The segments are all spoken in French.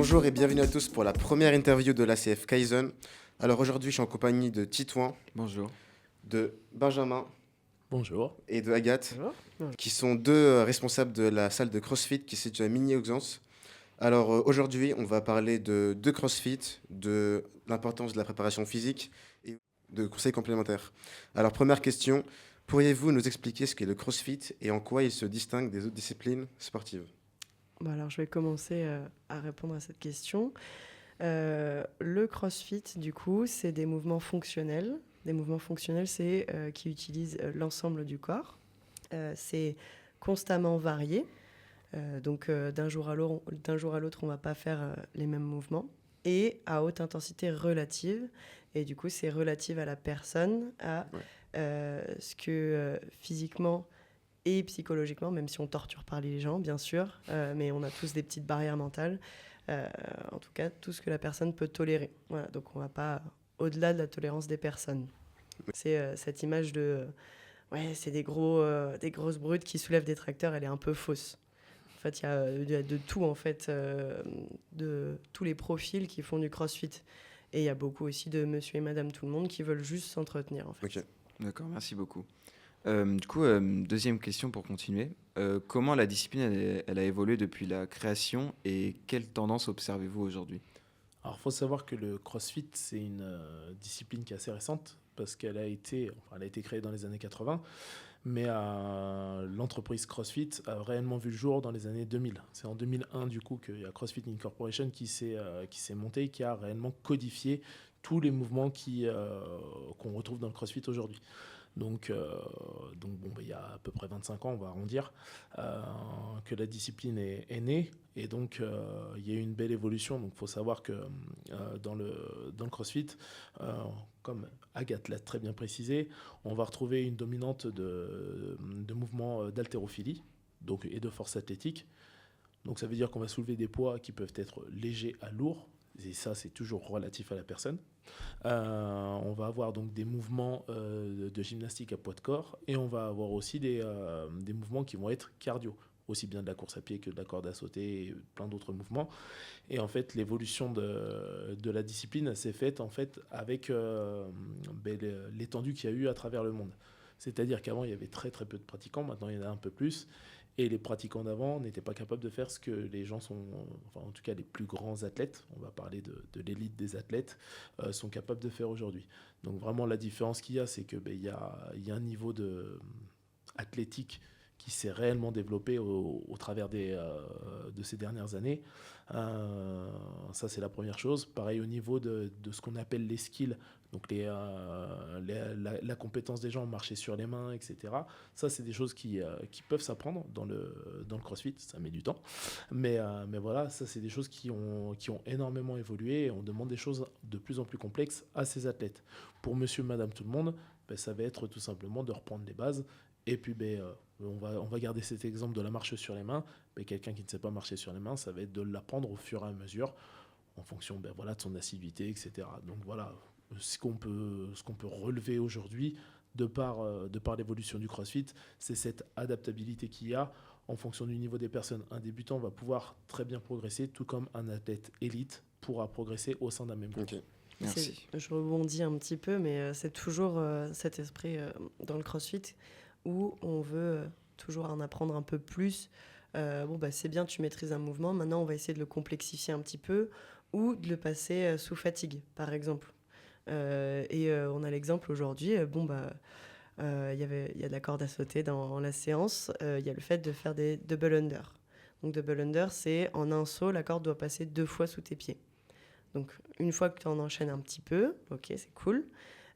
Bonjour et bienvenue à tous pour la première interview de l'ACF Kaizen. Alors aujourd'hui, je suis en compagnie de Titouan, Bonjour. de Benjamin Bonjour. et de Agathe, Bonjour. qui sont deux responsables de la salle de CrossFit qui se situe à Mini-Auxances. Alors aujourd'hui, on va parler de CrossFit, de l'importance de la préparation physique et de conseils complémentaires. Alors première question, pourriez-vous nous expliquer ce qu'est le CrossFit et en quoi il se distingue des autres disciplines sportives ? Alors, je vais commencer à répondre à cette question. Le CrossFit, du coup, c'est des mouvements fonctionnels. Des mouvements fonctionnels, c'est qui utilisent l'ensemble du corps. C'est constamment varié. Donc, d'un jour à l'autre, on ne va pas faire les mêmes mouvements. Et à haute intensité relative. Et du coup, c'est relative à la personne, à ce que physiquement et psychologiquement, même si on torture par les gens, bien sûr, mais on a tous des petites barrières mentales. En tout cas, tout ce que la personne peut tolérer. Voilà, donc on ne va pas au-delà de la tolérance des personnes. C'est cette image de... c'est des grosses brutes qui soulèvent des tracteurs, elle est un peu fausse. En fait, il y a de tout, en fait, de tous les profils qui font du CrossFit. Et il y a beaucoup aussi de monsieur et madame tout le monde qui veulent juste s'entretenir, en fait. Ok. D'accord, merci beaucoup. Deuxième question pour continuer. Comment la discipline elle a évolué depuis la création et quelles tendances observez-vous aujourd'hui ? Alors, il faut savoir que le CrossFit, c'est une discipline qui est assez récente parce qu'elle a été créée dans les années 80, mais l'entreprise CrossFit a réellement vu le jour dans les années 2000. C'est en 2001, du coup, qu'il y a CrossFit Incorporation qui s'est monté, qui a réellement codifié tous les mouvements qu'on retrouve dans le CrossFit aujourd'hui. Donc il y a à peu près 25 ans, on va arrondir, que la discipline est née. Et donc, il y a eu une belle évolution. Donc, il faut savoir que dans le CrossFit, comme Agathe l'a très bien précisé, on va retrouver une dominante de mouvements d'haltérophilie et de force athlétique. Donc, ça veut dire qu'on va soulever des poids qui peuvent être légers à lourds. Et ça, c'est toujours relatif à la personne. On va avoir donc des mouvements de gymnastique à poids de corps et on va avoir aussi des mouvements qui vont être cardio, aussi bien de la course à pied que de la corde à sauter et plein d'autres mouvements. Et en fait, l'évolution de la discipline s'est faite en fait avec l'étendue qu'il y a eu à travers le monde. C'est-à-dire qu'avant, il y avait très très peu de pratiquants, maintenant il y en a un peu plus. Et les pratiquants d'avant n'étaient pas capables de faire ce que les gens en tout cas les plus grands athlètes, on va parler de l'élite des athlètes, sont capables de faire aujourd'hui. Donc vraiment la différence qu'il y a, c'est que il y a un niveau athlétique qui s'est réellement développé au travers de ces dernières années. Ça, c'est la première chose. Pareil au niveau de ce qu'on appelle les skills, donc la compétence des gens, marcher sur les mains, etc. Ça, c'est des choses qui peuvent s'apprendre dans le CrossFit. Ça met du temps. Mais voilà, ça, c'est des choses qui ont énormément évolué et on demande des choses de plus en plus complexes à ces athlètes. Pour monsieur, madame, tout le monde, ça va être tout simplement de reprendre les bases. Et puis, on va garder cet exemple de la marche sur les mains. Mais quelqu'un qui ne sait pas marcher sur les mains, ça va être de l'apprendre au fur et à mesure, en fonction de son assiduité, etc. Donc voilà, ce qu'on peut relever aujourd'hui, de par l'évolution du CrossFit, c'est cette adaptabilité qu'il y a en fonction du niveau des personnes. Un débutant va pouvoir très bien progresser, tout comme un athlète élite pourra progresser au sein d'un même groupe. Ok. Merci. Je rebondis un petit peu, mais c'est toujours cet esprit dans le CrossFit où on veut toujours en apprendre un peu plus. C'est bien, tu maîtrises un mouvement, maintenant on va essayer de le complexifier un petit peu ou de le passer sous fatigue, par exemple. On a l'exemple aujourd'hui, il y a de la corde à sauter dans la séance, il y a le fait de faire des double under. Donc double under, c'est en un saut, la corde doit passer 2 fois sous tes pieds. Donc une fois que tu en enchaînes un petit peu, ok, c'est cool.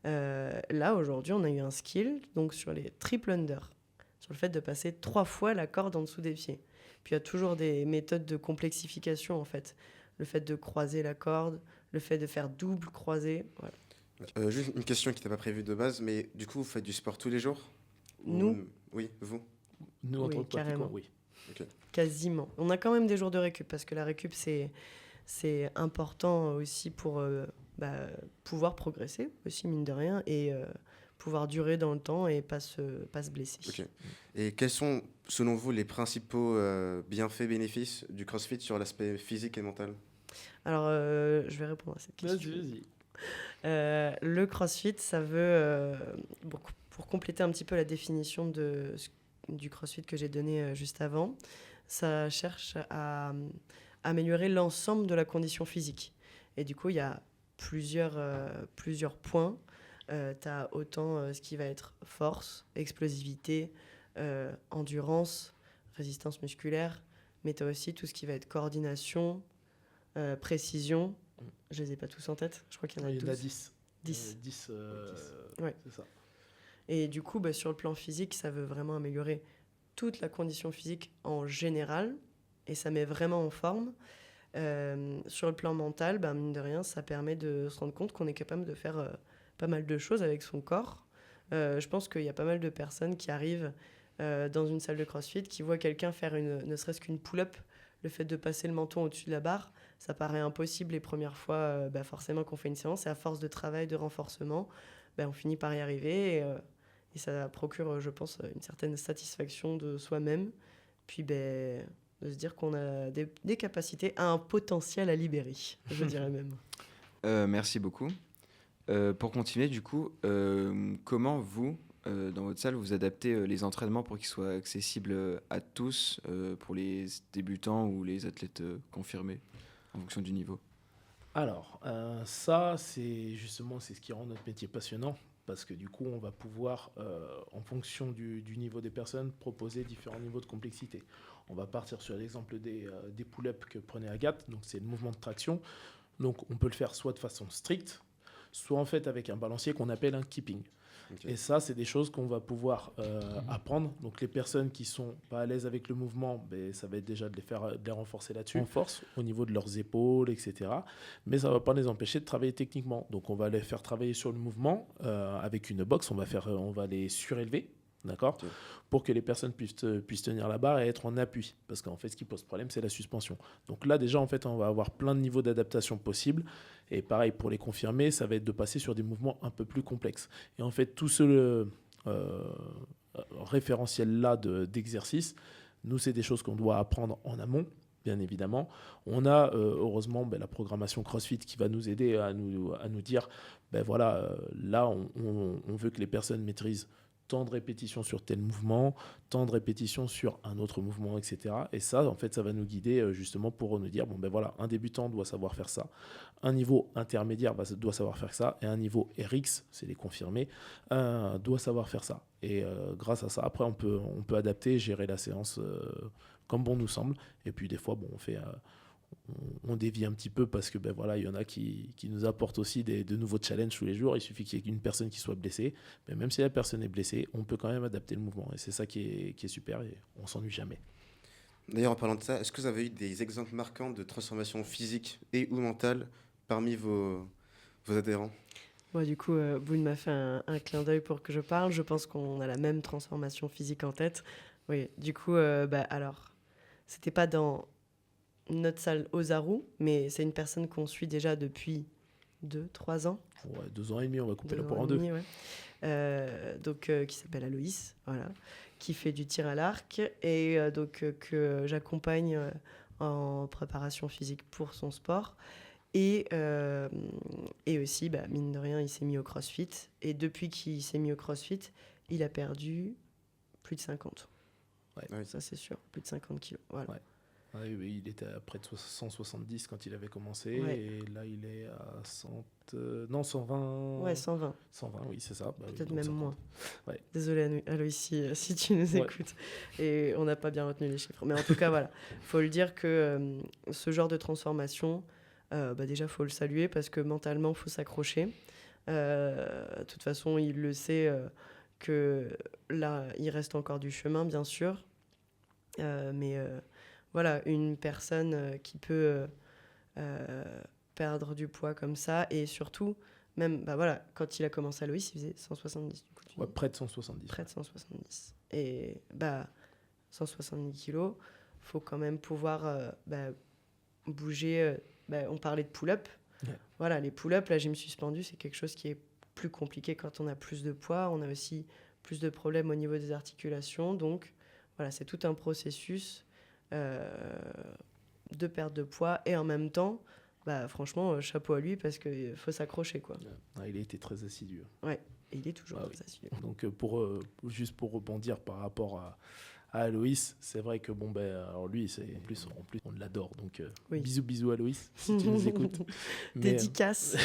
Là, aujourd'hui, on a eu un skill donc sur les triple under, sur le fait de passer 3 fois la corde en dessous des pieds. Puis il y a toujours des méthodes de complexification, en fait. Le fait de croiser la corde, le fait de faire double croisé. Voilà. Juste une question qui n'était pas prévue de base, mais du coup, vous faites du sport tous les jours ? Nous ? Oui, vous ? Nous, en Oui, tant que pratiquants, carrément. oui. Ok. Quasiment. On a quand même des jours de récup, parce que la récup, c'est important aussi pour pouvoir progresser, aussi mine de rien, et pouvoir durer dans le temps et pas se blesser. Ok. Et quels sont, selon vous, les principaux bienfaits, bénéfices du CrossFit sur l'aspect physique et mental ? Alors, je vais répondre à cette question. Vas-y. Le CrossFit, ça veut, pour compléter un petit peu la définition du CrossFit que j'ai donnée juste avant, ça cherche à améliorer l'ensemble de la condition physique. Et du coup, il y a plusieurs points. Tu as autant ce qui va être force, explosivité, endurance, résistance musculaire, mais tu as aussi tout ce qui va être coordination, précision. Je les ai pas tous en tête, je crois qu'il y en a 12. Il y en a 10. 10. 10, Ouais. c'est ça. Et du coup, sur le plan physique, ça veut vraiment améliorer toute la condition physique en général, et ça met vraiment en forme. Sur le plan mental, mine de rien, ça permet de se rendre compte qu'on est capable de faire pas mal de choses avec son corps. Je pense qu'il y a pas mal de personnes qui arrivent dans une salle de CrossFit, qui voient quelqu'un faire ne serait-ce qu'une pull-up. Le fait de passer le menton au-dessus de la barre, ça paraît impossible les premières fois, forcément qu'on fait une séance. Et à force de travail, de renforcement, on finit par y arriver. Et ça procure, je pense, une certaine satisfaction de soi-même. Puis de se dire qu'on a des capacités, un potentiel à libérer, je dirais même. Merci beaucoup. Pour continuer, du coup, comment vous, dans votre salle, vous adaptez les entraînements pour qu'ils soient accessibles à tous, pour les débutants ou les athlètes confirmés, en fonction du niveau? Alors, ça, c'est ce qui rend notre métier passionnant, parce que du coup, on va pouvoir, en fonction du niveau des personnes, proposer différents niveaux de complexité. On va partir sur l'exemple des pull-ups que prenait Agathe, donc c'est le mouvement de traction. Donc, on peut le faire soit de façon stricte, soit en fait avec un balancier qu'on appelle un keeping. Okay. Et ça, c'est des choses qu'on va pouvoir apprendre. Donc les personnes qui sont pas à l'aise avec le mouvement, ça va être déjà de les renforcer là-dessus, en force, au niveau de leurs épaules, etc. Mais ça va pas les empêcher de travailler techniquement. Donc on va les faire travailler sur le mouvement avec une box. On va les surélever. D'accord, okay. Pour que les personnes puissent tenir la barre et être en appui. Parce qu'en fait, ce qui pose problème, c'est la suspension. Donc là, déjà, en fait, on va avoir plein de niveaux d'adaptation possibles. Et pareil, pour les confirmer, ça va être de passer sur des mouvements un peu plus complexes. Et en fait, tout ce référentiel-là d'exercice, nous, c'est des choses qu'on doit apprendre en amont, bien évidemment. On a, heureusement, la programmation CrossFit qui va nous aider à nous dire, là, on veut que les personnes maîtrisent tant de répétitions sur tel mouvement, tant de répétitions sur un autre mouvement, etc. Et ça, en fait, ça va nous guider justement pour nous dire, un débutant doit savoir faire ça, un niveau intermédiaire doit savoir faire ça, et un niveau RX, c'est les confirmés, doit savoir faire ça. Et grâce à ça, après, on peut adapter, gérer la séance comme bon nous semble. Et puis des fois, on dévie un petit peu parce que il y en a qui nous apportent aussi de nouveaux challenges tous les jours. Il suffit qu'il y ait une personne qui soit blessée, mais même si la personne est blessée, on peut quand même adapter le mouvement, et c'est ça qui est super, et on s'ennuie jamais. D'ailleurs, en parlant de ça, est-ce que vous avez eu des exemples marquants de transformation physique et ou mentale parmi vos adhérents? Du coup, Boone m'a fait un clin d'œil pour que je parle. Je pense qu'on a la même transformation physique en tête. Oui, du coup, alors, c'était pas dans notre salle Ozaru, mais c'est une personne qu'on suit déjà depuis 2-3 ans. Ouais, 2 ans et demi, on va couper la poire en deux. Ouais. Qui s'appelle Aloïs, voilà, qui fait du tir à l'arc et que j'accompagne en préparation physique pour son sport. Et aussi, mine de rien, il s'est mis au CrossFit. Et depuis qu'il s'est mis au CrossFit, il a perdu plus de 50. Ouais. Ça, c'est sûr, plus de 50 kilos. Voilà. Ouais. Oui, il était à près de 170 quand il avait commencé, ouais. Et là il est à 120. Ouais, 120. 120, oui, c'est ça. Peut-être oui, même 50. moins. Ouais. Désolée, Aloïs, si tu nous écoutes. Et on n'a pas bien retenu les chiffres. Mais en tout cas, voilà. Il faut le dire que ce genre de transformation, déjà, il faut le saluer parce que mentalement, il faut s'accrocher. De toute façon, il le sait que là, il reste encore du chemin, bien sûr. Mais voilà, une personne qui peut perdre du poids comme ça, et surtout, même, quand il a commencé à Loïs, il faisait 170. Du coup, près de 170. Près de 170. Et 170 kilos, il faut quand même pouvoir bouger. On parlait de pull-up. Ouais. Voilà, les pull-up, la gym suspendue, c'est quelque chose qui est plus compliqué quand on a plus de poids. On a aussi plus de problèmes au niveau des articulations. Donc, voilà, c'est tout un processus de perte de poids, et en même temps bah, franchement, chapeau à lui parce qu'il faut s'accrocher, quoi. Il a été très assidu. Ouais, et il est toujours Ah très oui. assidu. Donc, juste pour rebondir par rapport à Aloïs, c'est vrai que bon, alors lui, en plus, on l'adore. Donc, Oui. bisous Aloïs, si tu nous écoutes. Mais, Dédicace.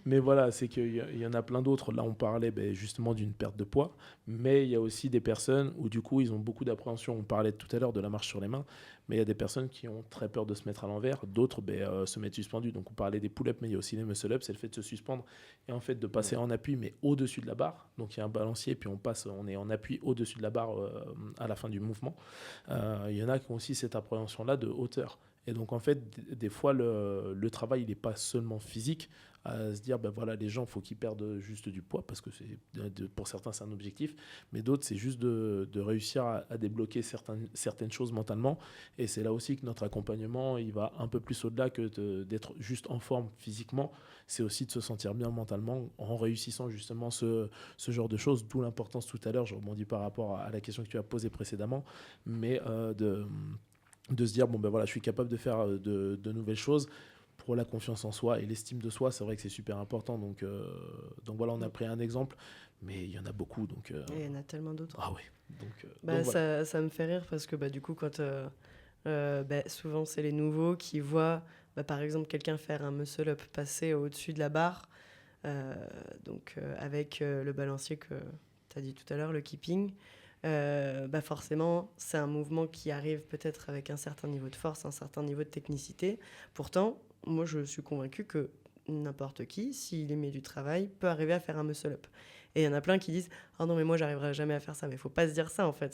mais voilà, c'est qu'il y en a plein d'autres. Là, on parlait justement d'une perte de poids, mais il y a aussi des personnes où du coup, ils ont beaucoup d'appréhension. On parlait tout à l'heure de la marche sur les mains, mais il y a des personnes qui ont très peur de se mettre à l'envers, d'autres se mettre suspendus. Donc, on parlait des pull-ups, mais il y a aussi les muscle-ups, c'est le fait de se suspendre et en fait de passer en appui, mais au-dessus de la barre. Donc, il y a un balancier, puis on est en appui au-dessus de la barre à la fin du mouvement. Il y en a qui ont aussi cette appréhension-là de hauteur. Et donc, en fait, des fois, le travail, il n'est pas seulement physique, à se dire, voilà, les gens, il faut qu'ils perdent juste du poids, parce que pour certains, c'est un objectif, mais d'autres, c'est juste de réussir à débloquer certaines choses mentalement. Et c'est là aussi que notre accompagnement, il va un peu plus au-delà que d'être juste en forme physiquement. C'est aussi de se sentir bien mentalement en réussissant justement ce genre de choses, d'où l'importance tout à l'heure, je rebondis par rapport à la question que tu as posée précédemment, mais de se dire, voilà, je suis capable de faire de nouvelles choses. Pour la confiance en soi et l'estime de soi, c'est vrai que c'est super important. Donc voilà, on a pris un exemple, mais il y en a beaucoup. Donc, Et il y en a tellement d'autres. Ah oui. Donc voilà. Ça me fait rire parce que du coup, quand souvent c'est les nouveaux qui voient, par exemple, quelqu'un faire un muscle-up passer au-dessus de la barre, avec le balancier que tu as dit tout à l'heure, le keeping. Forcément, c'est un mouvement qui arrive peut-être avec un certain niveau de force, un certain niveau de technicité. Pourtant, moi, je suis convaincue que n'importe qui, s'il y met du travail, peut arriver à faire un muscle-up. Et il y en a plein qui disent « Ah non, mais moi, j'arriverai jamais à faire ça. » Mais il ne faut pas se dire ça, en fait.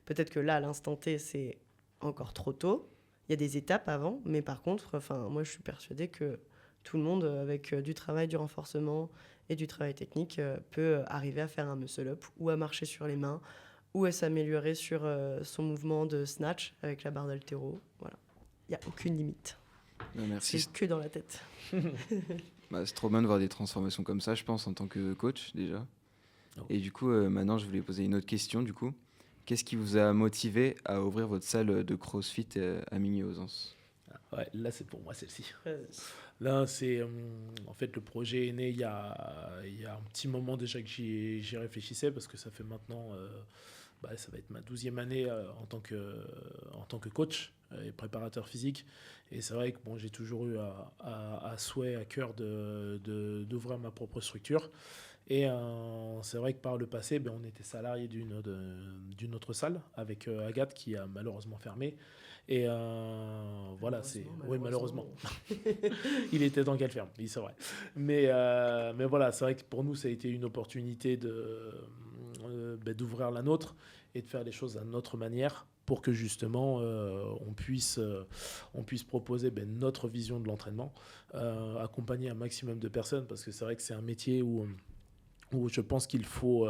Peut-être que là, à l'instant T, c'est encore trop tôt. Il y a des étapes avant. Mais par contre, moi, je suis persuadée que tout le monde, avec du travail, du renforcement et du travail technique, peut arriver à faire un muscle-up ou à marcher sur les mains ou à s'améliorer sur son mouvement de snatch avec la barre d'haltéro. Voilà. Il n'y a aucune limite. Merci. C'est que dans la tête. C'est trop bien de voir des transformations comme ça, je pense, en tant que coach, déjà. Oh. Et du coup, maintenant, je voulais poser une autre question, du coup. Qu'est-ce qui vous a motivé à ouvrir votre salle de CrossFit à Migny-Ausence ? Ouais, là, c'est pour moi, celle-ci. Là, c'est... en fait, le projet est né il y a un petit moment déjà que j'y réfléchissais, parce que ça fait maintenant... ça va être ma 12e année en tant que coach et préparateur physique. Et c'est vrai que j'ai toujours eu à souhait, à cœur d'ouvrir ma propre structure. Et c'est vrai que par le passé, on était salarié d'une autre salle avec Agathe qui a malheureusement fermé. Et voilà, c'est... Oui, malheureusement. Il était temps qu'elle ferme, oui, c'est vrai. Mais voilà, c'est vrai que pour nous, ça a été une opportunité d'ouvrir la nôtre et de faire les choses à notre manière pour que justement on puisse proposer notre vision de l'entraînement, accompagner un maximum de personnes, parce que c'est vrai que c'est un métier où je pense qu'il faut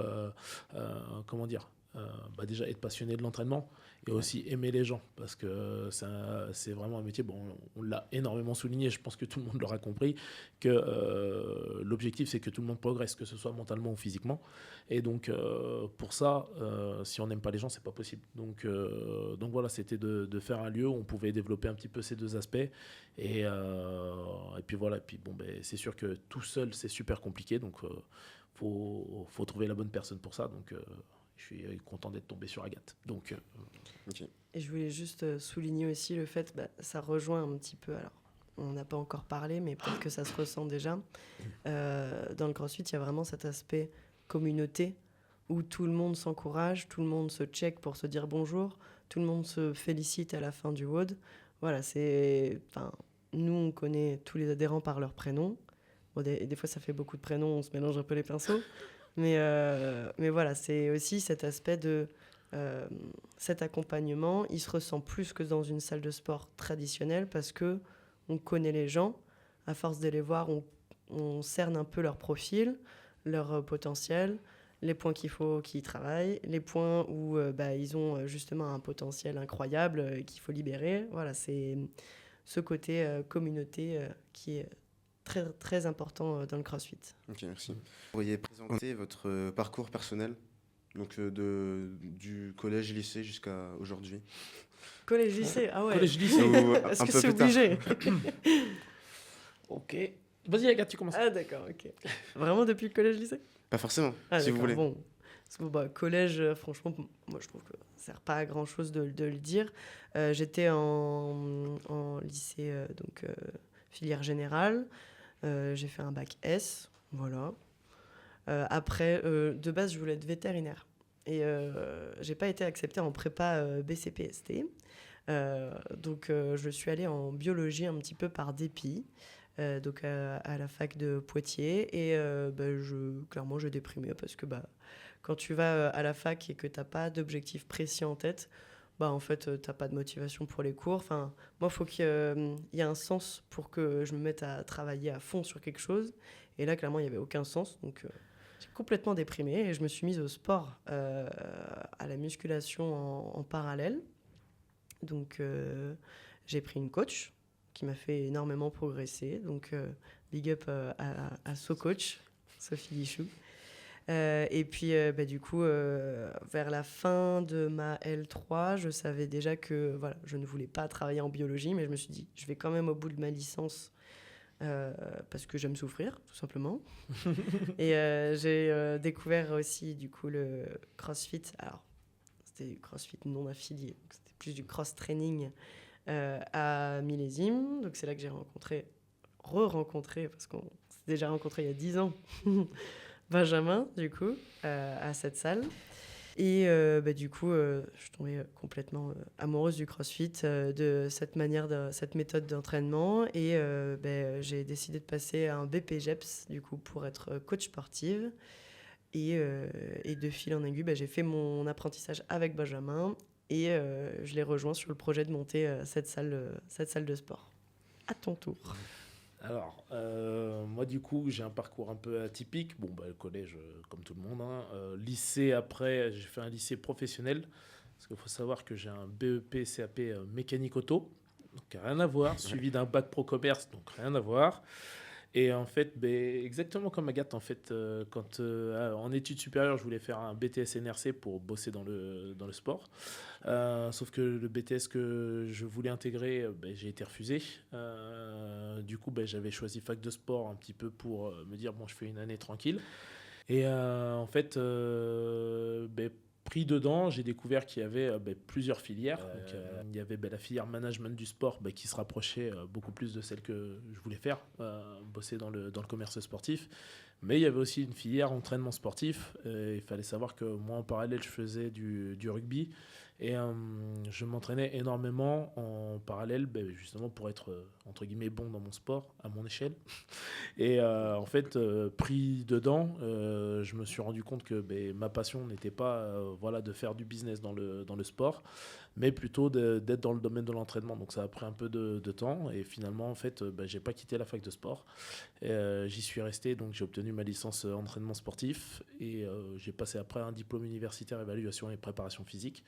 déjà être passionné de l'entraînement et aussi aimer les gens, parce que c'est vraiment un métier, on l'a énormément souligné, je pense que tout le monde l'aura compris, que l'objectif c'est que tout le monde progresse, que ce soit mentalement ou physiquement, et donc pour ça, si on n'aime pas les gens, c'est pas possible. Donc voilà, c'était de faire un lieu où on pouvait développer un petit peu ces deux aspects, et puis voilà, c'est sûr que tout seul c'est super compliqué, donc faut trouver la bonne personne pour ça, donc je suis content d'être tombé sur Agathe. Donc, Okay. Et je voulais juste souligner aussi le fait, ça rejoint un petit peu, alors on n'a pas encore parlé, mais peut-être que ça se ressent déjà. Dans le CrossFit, il y a vraiment cet aspect communauté où tout le monde s'encourage, tout le monde se check pour se dire bonjour, tout le monde se félicite à la fin du WOD. Voilà, nous, on connaît tous les adhérents par leur prénom. Des fois, ça fait beaucoup de prénoms, on se mélange un peu les pinceaux. Mais voilà, c'est aussi cet aspect de cet accompagnement. Il se ressent plus que dans une salle de sport traditionnelle parce qu'on connaît les gens. À force de les voir, on cerne un peu leur profil, leur potentiel, les points qu'il faut qu'ils travaillent, les points où ils ont justement un potentiel incroyable qu'il faut libérer. Voilà, c'est ce côté communauté qui est très, très important dans le CrossFit. Ok, merci. Vous pourriez présenter votre parcours personnel Donc du collège, lycée jusqu'à aujourd'hui. Collège, lycée, ah ouais. Collège, lycée. Ou Est-ce un que peu c'est plus tard. obligé? Ok. Vas-y, Agathe, tu commences. Ah d'accord, ok. Vraiment depuis le collège, lycée? Pas forcément, Ah si vous d'accord, voulez. bon. Parce que, collège, franchement, moi je trouve que ça sert pas à grand chose de le dire. J'étais en lycée, filière générale. J'ai fait un bac S, voilà. Après, de base, je voulais être vétérinaire. Et j'ai pas été acceptée en prépa BCPST. Donc, je suis allée en biologie un petit peu par dépit. Donc à la fac de Poitiers. Et clairement, j'ai déprimé parce que quand tu vas à la fac et que tu n'as pas d'objectif précis en tête, en fait, tu n'as pas de motivation pour les cours. Enfin, moi, il faut qu'il y ait un sens pour que je me mette à travailler à fond sur quelque chose. Et là, clairement, il n'y avait aucun sens. Donc, j'ai complètement déprimé et je me suis mise au sport, à la musculation en parallèle. Donc, j'ai pris une coach qui m'a fait énormément progresser. Donc, big up à SoCoach, Sophie Lichou. Et puis, du coup, vers la fin de ma L3, je savais déjà que voilà, je ne voulais pas travailler en biologie, mais je me suis dit, je vais quand même au bout de ma licence parce que j'aime souffrir, tout simplement. Et j'ai découvert aussi, du coup, le CrossFit. Alors, c'était CrossFit non affilié, donc c'était plus du cross-training à Millésime. Donc, c'est là que j'ai re-rencontré, parce qu'on s'est déjà rencontré il y a 10 ans, Benjamin, du coup, à cette salle. Et du coup, je suis tombée complètement amoureuse du CrossFit, de cette cette méthode d'entraînement. Et j'ai décidé de passer à un BPGEPS, du coup, pour être coach sportive. Et de fil en aiguille, j'ai fait mon apprentissage avec Benjamin. Et je l'ai rejoint sur le projet de monter cette salle de sport. À ton tour. Alors, moi, du coup, j'ai un parcours un peu atypique. Bon, le collège, comme tout le monde. Lycée, après, j'ai fait un lycée professionnel. Parce qu'il faut savoir que j'ai un BEP, CAP mécanique auto. Donc, rien à voir. Suivi d'un bac pro commerce, donc rien à voir. Et en fait, exactement comme Agathe, en fait, quand en études supérieures, je voulais faire un BTS NRC pour bosser dans le sport. Sauf que le BTS que je voulais intégrer, j'ai été refusé. Du coup, j'avais choisi fac de sport un petit peu pour me dire, bon, je fais une année tranquille. Et en fait, pris dedans, j'ai découvert qu'il y avait plusieurs filières. Donc, il y avait la filière management du sport qui se rapprochait beaucoup plus de celle que je voulais faire, bosser dans le commerce sportif. Mais il y avait aussi une filière entraînement sportif. Il fallait savoir que moi, en parallèle, je faisais du rugby. Et je m'entraînais énormément en parallèle, justement pour être, entre guillemets, bon dans mon sport, à mon échelle. Et en fait, pris dedans, je me suis rendu compte que ma passion n'était pas de faire du business dans le sport, mais plutôt d'être dans le domaine de l'entraînement. Donc ça a pris un peu de temps. Et finalement, en fait, j'ai pas quitté la fac de sport. J'y suis resté, donc j'ai obtenu ma licence entraînement sportif. Et j'ai passé après un diplôme universitaire évaluation et préparation physique.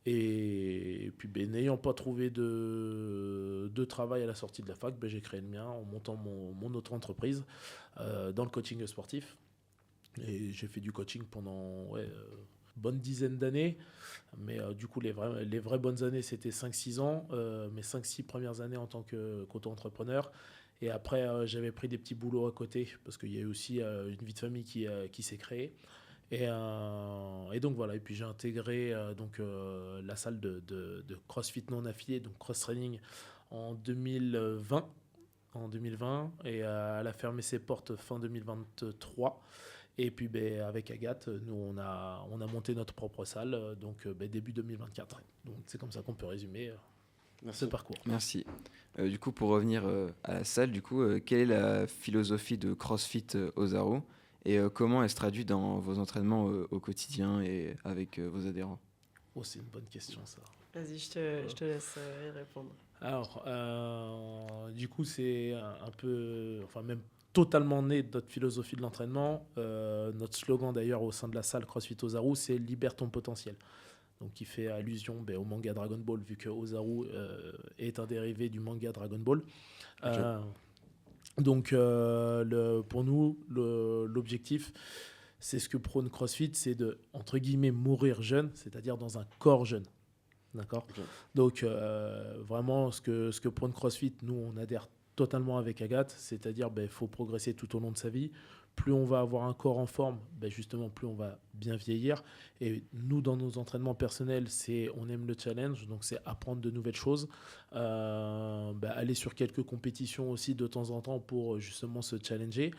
Et puis, n'ayant pas trouvé de travail à la sortie de la fac, j'ai créé le mien en montant mon autre entreprise dans le coaching sportif. Et j'ai fait du coaching pendant bonne dizaine d'années. Mais du coup, les vraies bonnes années, c'était 5-6 ans. Mes 5-6 premières années en tant qu'auto-entrepreneur. Et après, j'avais pris des petits boulots à côté parce qu'il y a eu aussi une vie de famille qui s'est créée. Et donc voilà, et puis j'ai intégré la salle de CrossFit non affiliée, donc Cross Training, en 2020. Et elle a fermé ses portes fin 2023. Et puis avec Agathe, nous on a monté notre propre salle, début 2024. Donc c'est comme ça qu'on peut résumer ce parcours. Merci. Du coup, pour revenir à la salle, quelle est la philosophie de CrossFit Ozaru et comment elle se traduit dans vos entraînements au quotidien et avec vos adhérents? Oh, c'est une bonne question, ça. Vas-y, je te laisse y répondre. Alors, du coup, c'est un peu, enfin même totalement né de notre philosophie de l'entraînement. Notre slogan d'ailleurs au sein de la salle CrossFit Ozaru, c'est « Libère ton potentiel ». Donc, qui fait allusion au manga Dragon Ball, vu que Ozaru est un dérivé du manga Dragon Ball. Okay. Donc, pour nous, l'objectif, c'est ce que prône CrossFit, c'est de, entre guillemets, mourir jeune, c'est-à-dire dans un corps jeune. D'accord ? Ok. Donc, vraiment, ce que prône CrossFit, nous, on adhère totalement avec Agathe, c'est-à-dire il faut progresser tout au long de sa vie. Plus on va avoir un corps en forme, justement, plus on va bien vieillir. Et nous, dans nos entraînements personnels, on aime le challenge, donc c'est apprendre de nouvelles choses. Aller sur quelques compétitions aussi de temps en temps pour justement se challenger.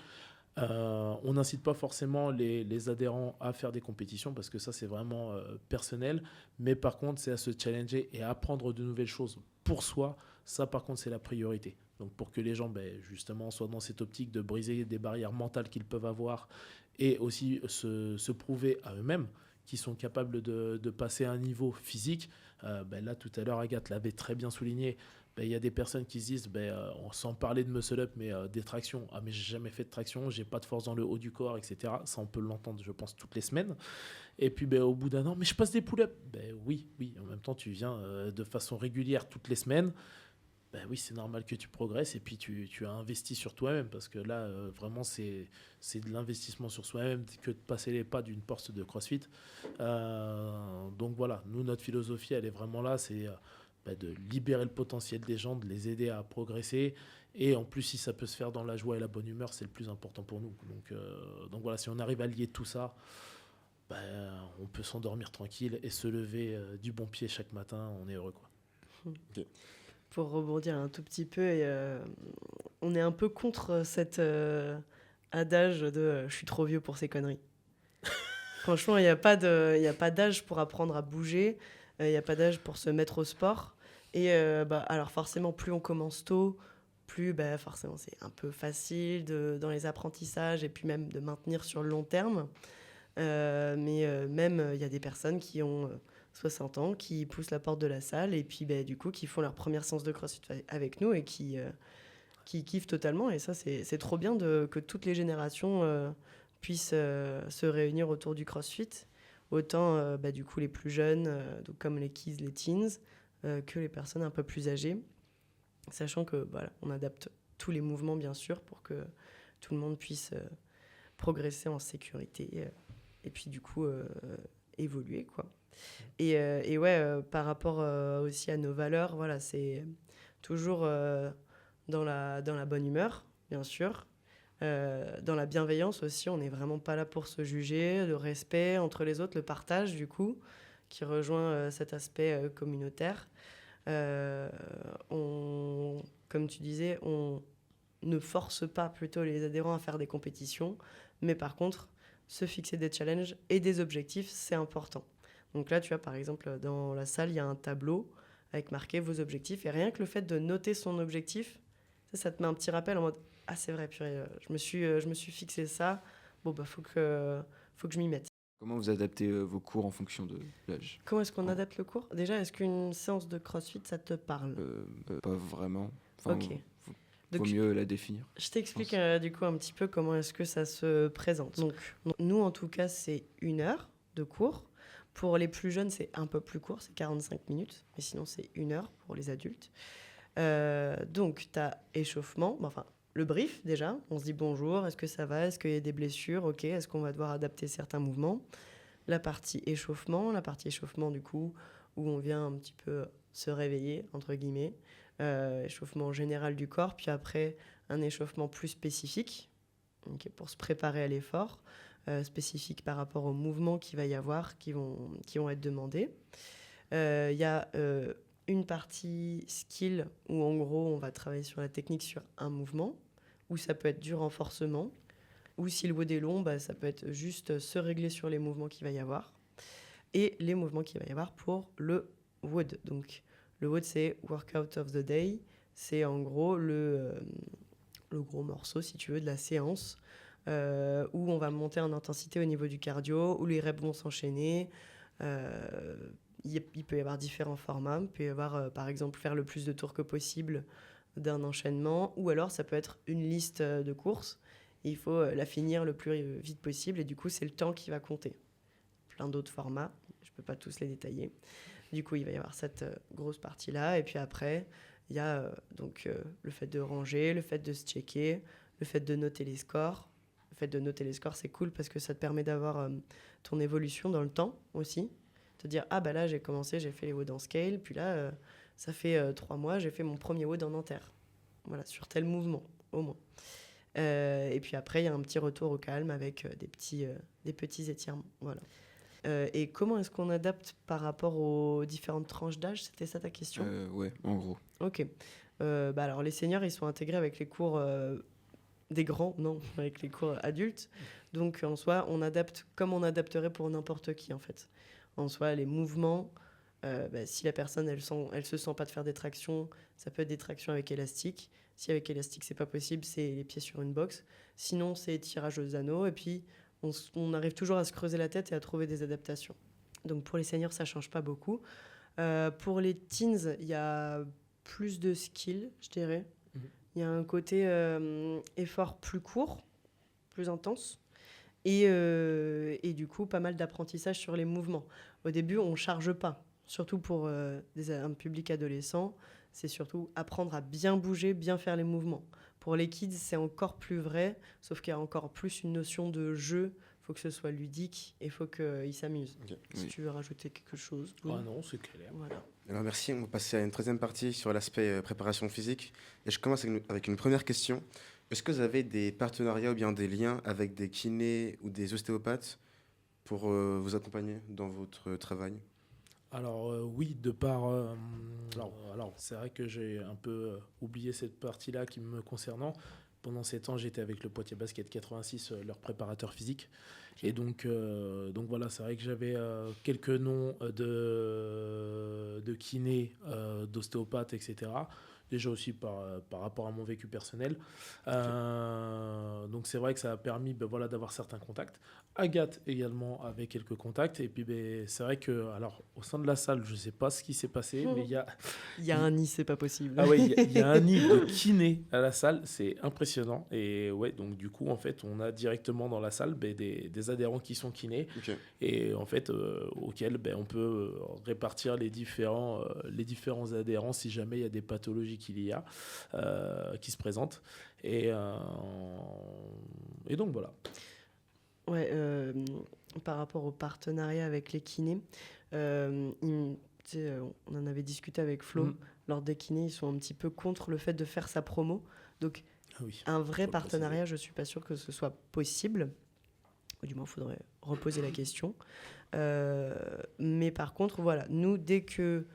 On n'incite pas forcément les adhérents à faire des compétitions parce que ça, c'est vraiment personnel. Mais par contre, c'est à se challenger et à apprendre de nouvelles choses pour soi. Ça, par contre, c'est la priorité. Donc, pour que les gens, justement, soient dans cette optique de briser des barrières mentales qu'ils peuvent avoir et aussi se prouver à eux-mêmes qu'ils sont capables de passer à un niveau physique. Là, tout à l'heure, Agathe l'avait très bien souligné. Il y a des personnes qui se disent, sans parler de muscle up, mais des tractions. Ah, mais j'ai jamais fait de traction, j'ai pas de force dans le haut du corps, etc. Ça, on peut l'entendre, je pense, toutes les semaines. Et puis, au bout d'un an, mais je passe des pull-ups. Oui. En même temps, tu viens de façon régulière toutes les semaines. Oui, c'est normal que tu progresses et puis tu as investi sur toi-même parce que là, vraiment, c'est de l'investissement sur soi-même que de passer les pas d'une porte de CrossFit. Donc voilà, nous, notre philosophie, elle est vraiment là, c'est de libérer le potentiel des gens, de les aider à progresser. Et en plus, si ça peut se faire dans la joie et la bonne humeur, c'est le plus important pour nous. Donc voilà, si on arrive à lier tout ça, on peut s'endormir tranquille et se lever du bon pied chaque matin, on est heureux, quoi. Ok. Pour rebondir un tout petit peu, on est un peu contre cet adage de je suis trop vieux pour ces conneries. Franchement, il n'y a pas d'âge pour apprendre à bouger, il n'y a pas d'âge pour se mettre au sport. Et alors forcément, plus on commence tôt, plus forcément c'est un peu facile dans les apprentissages et puis même de maintenir sur le long terme. Mais même, il y a des personnes qui ont 60 ans, qui poussent la porte de la salle et puis du coup, qui font leur première séance de CrossFit avec nous et qui kiffent totalement. Et ça, c'est trop bien que toutes les générations puissent se réunir autour du CrossFit. Autant, du coup, les plus jeunes, donc comme les kids, les teens, que les personnes un peu plus âgées. Sachant que, voilà, on adapte tous les mouvements, bien sûr, pour que tout le monde puisse progresser en sécurité. Et puis du coup évoluer, quoi. Et ouais, par rapport aussi à nos valeurs, voilà, c'est toujours dans la bonne humeur, bien sûr, dans la bienveillance aussi. On n'est vraiment pas là pour se juger, le respect entre les autres, le partage du coup, qui rejoint cet aspect communautaire. Comme tu disais, on ne force pas plutôt les adhérents à faire des compétitions, mais par contre se fixer des challenges et des objectifs, c'est important. Donc là, tu vois, par exemple, dans la salle, il y a un tableau avec marqué vos objectifs. Et rien que le fait de noter son objectif, ça te met un petit rappel en mode « Ah, c'est vrai, purée, je me suis fixé ça. Bon, faut que je m'y mette. » Comment vous adaptez vos cours en fonction de l'âge ? Comment est-ce qu'on adapte le cours ? Déjà, est-ce qu'une séance de CrossFit, ça te parle ? Pas vraiment. Enfin, Ok. Vaut mieux la définir. Je t'explique du coup un petit peu comment est-ce que ça se présente. Donc, nous, en tout cas, c'est 1 heure de cours. Pour les plus jeunes, c'est un peu plus court, c'est 45 minutes. Mais sinon, c'est 1 heure pour les adultes. Donc, tu as échauffement, le brief déjà. On se dit bonjour, est-ce que ça va ? Est-ce qu'il y a des blessures ? Ok, est-ce qu'on va devoir adapter certains mouvements ? La partie échauffement du coup, où on vient un petit peu se réveiller, entre guillemets. Échauffement général du corps, puis après un échauffement plus spécifique, pour se préparer à l'effort, spécifique par rapport aux mouvements qu'il va y avoir, qui vont être demandés. Il y a une partie skill, où en gros on va travailler sur la technique sur un mouvement, où ça peut être du renforcement, ou si le WOD est long, ça peut être juste se régler sur les mouvements qu'il va y avoir, et les mouvements qu'il va y avoir pour le WOD. Donc le WOD, c'est Workout of the Day. C'est en gros le gros morceau, si tu veux, de la séance où on va monter en intensité au niveau du cardio, où les reps vont s'enchaîner. Il peut y avoir différents formats. Il peut y avoir, par exemple, faire le plus de tours que possible d'un enchaînement. Ou alors, ça peut être une liste de courses. Et il faut la finir le plus vite possible. Et du coup, c'est le temps qui va compter. Plein d'autres formats. Je ne peux pas tous les détailler. Du coup, il va y avoir cette grosse partie-là. Et puis après, il y a le fait de ranger, le fait de se checker, le fait de noter les scores. Le fait de noter les scores, c'est cool parce que ça te permet d'avoir ton évolution dans le temps aussi. Te dire, ah bah là, j'ai commencé, j'ai fait les WOD en scale, puis là, ça fait 3 mois, j'ai fait mon premier WOD en enter. Voilà, sur tel mouvement, au moins. Et puis après, il y a un petit retour au calme avec des petits étirements. Voilà. Et comment est-ce qu'on adapte par rapport aux différentes tranches d'âge? C'était ça ta question? Ouais, en gros. Ok. Alors, les seniors, ils sont intégrés avec les cours des grands, non, avec les cours adultes. Donc, en soi, on adapte comme on adapterait pour n'importe qui, en fait. En soi, les mouvements, si la personne, elle se sent pas de faire des tractions, ça peut être des tractions avec élastique. Si avec élastique, c'est pas possible, c'est les pieds sur une box. Sinon, c'est tirage aux anneaux. Et puis, on arrive toujours à se creuser la tête et à trouver des adaptations. Donc, pour les seniors, ça change pas beaucoup. Pour les teens, il y a plus de skill, je dirais. Il y a un côté effort plus court, plus intense. Et du coup, pas mal d'apprentissage sur les mouvements. Au début, on ne charge pas. Surtout pour un public adolescent, c'est surtout apprendre à bien bouger, bien faire les mouvements. Pour les kids, c'est encore plus vrai, sauf qu'il y a encore plus une notion de jeu. Il faut que ce soit ludique et il faut qu'ils s'amusent. Okay. Si tu veux rajouter quelque chose. Oui. Ah non, c'est clair. Voilà. Alors merci, on va passer à une troisième partie sur l'aspect préparation physique. Et je commence avec une première question. Est-ce que vous avez des partenariats ou bien des liens avec des kinés ou des ostéopathes pour vous accompagner dans votre travail? Alors oui, de par... alors c'est vrai que j'ai un peu oublié cette partie-là qui me concernant. Pendant 7 ans, j'étais avec le Poitiers Basket 86, leur préparateur physique. Et donc voilà, c'est vrai que j'avais quelques noms de kinés, d'ostéopathes, etc. Déjà aussi par rapport à mon vécu personnel. Donc c'est vrai que ça a permis d'avoir certains contacts. Agathe également avait quelques contacts. Et puis c'est vrai que, alors, au sein de la salle, je ne sais pas ce qui s'est passé, mais il y a... Il y a un nid, c'est pas possible. Ah oui, il y a un nid de kiné à la salle, c'est impressionnant. Et ouais, donc du coup, en fait, on a directement dans la salle des adhérents qui sont kinés. Okay. Et en fait, auxquels on peut répartir les différents adhérents si jamais il y a des pathologies qu'il y a, qui se présentent. Et donc voilà. Ouais, par rapport au partenariat avec les kinés, on en avait discuté avec Flo. Lors des kinés, ils sont un petit peu contre le fait de faire sa promo. Donc, un vrai partenariat, je ne suis pas sûre que ce soit possible. Ou du moins, il faudrait reposer la question. Mais par contre, voilà, nous, dès que